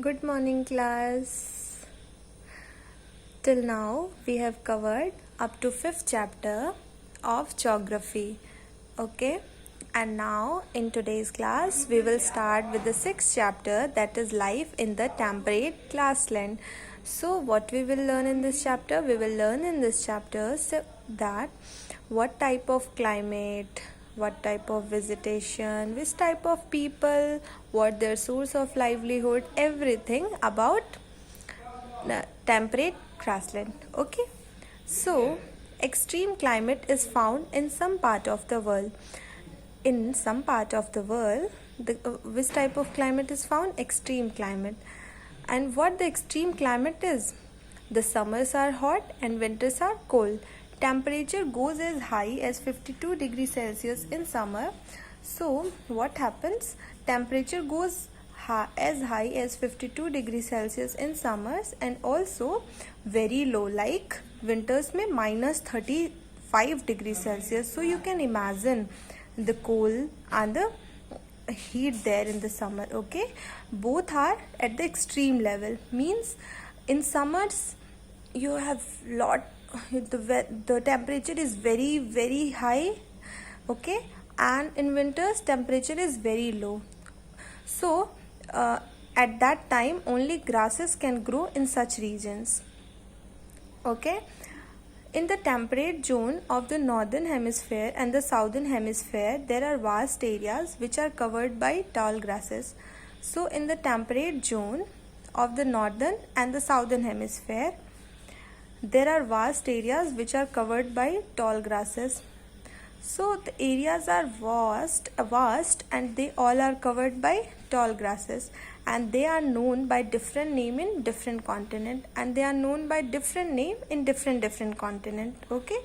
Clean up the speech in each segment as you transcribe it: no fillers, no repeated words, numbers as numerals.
Good morning, class. Till now, we have covered up to 5th chapter of geography. Okay, and now in today's class, we will start with the 6th chapter, that is life in the temperate grassland. So, what we will learn in this chapter? We will learn in this chapter that what type of climate, what type of vegetation, which type of people, what their source of livelihood, everything about temperate grassland. Okay, so extreme climate is found in some part of the world. In some part of the world, which type of climate is found? Extreme climate. And what the extreme climate is? The summers are hot and winters are cold. Temperature goes as high as 52 degrees Celsius in summer. So what happens? Temperature goes as high as 52 degrees Celsius in summers and also very low, like winters may minus 35 degrees Celsius. So you can imagine the cold and the heat there in the summer. Okay, both are at the extreme level, means in summers you have the temperature is very high. Okay, and in winters temperature is very low. So at that time only grasses can grow in such regions. Okay, in the temperate zone of the northern hemisphere and the southern hemisphere, there are vast areas which are covered by tall grasses. So in the temperate zone of the northern and the southern hemisphere, there are vast areas which are covered by tall grasses. So the areas are vast and they all are covered by tall grasses, and they are known by different name in different continent, and they are known by different name in different continent. Okay,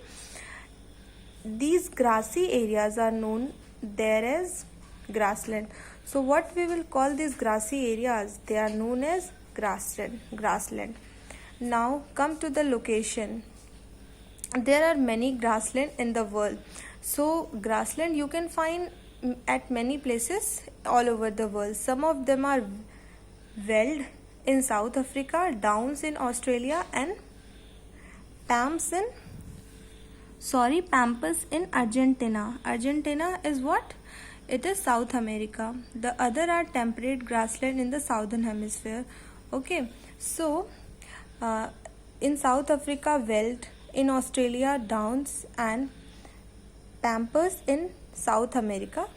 these grassy areas are known there as grassland. So what we will call these grassy areas? They are known as grassland. Now come to the location. There are many grassland in the world. So grassland you can find at many places all over the world. Some of them are veld in South Africa, downs in Australia, and pampas in Argentina. Argentina is what? It is South America. The other are temperate grassland in the southern hemisphere. Okay, so in South Africa, veld, in Australia, downs, and pampas in South America.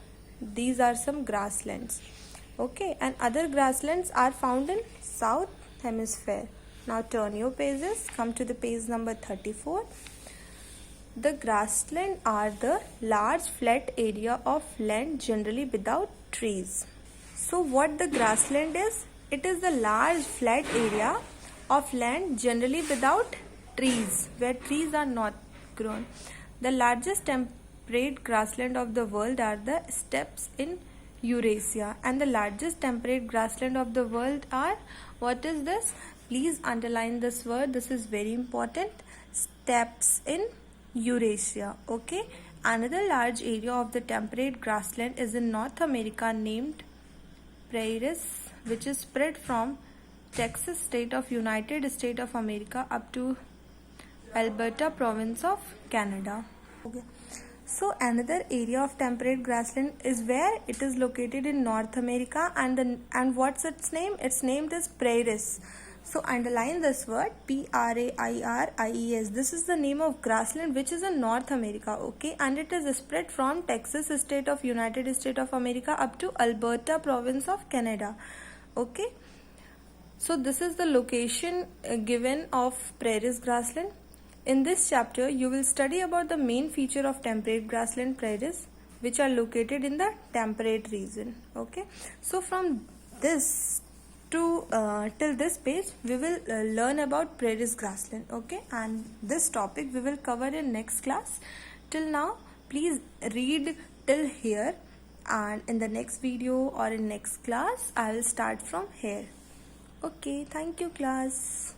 These are some grasslands. Okay, and other grasslands are found in South Hemisphere. Now turn your pages, come to the page number 34. The grassland are the large flat area of land generally without trees. So what the grassland is? It is the large flat area of land generally without trees, where trees are not grown. The largest temperate grassland of the world are the steppes in Eurasia, and the largest temperate grassland of the world are, what is this? Please underline this word, this is very important. Steppes in Eurasia. Okay, another large area of the temperate grassland is in North America named prairies, which is spread from Texas state of United States of America up to Alberta province of Canada. Okay. So another area of temperate grassland is where it is located in North America, and what's its name? Its name is prairies. So underline this word, Prairies. This is the name of grassland which is in North America. Okay, and it is spread from Texas state of United States of America up to Alberta province of Canada. Okay, so this is the location given of prairies grassland. In this chapter, you will study about the main feature of temperate grassland prairies, which are located in the temperate region. Okay, so from this to till this page, we will learn about prairies grassland. Okay, and this topic we will cover in next class. Till now, please read till here, and in the next video or in next class, I will start from here. Okay, thank you, class.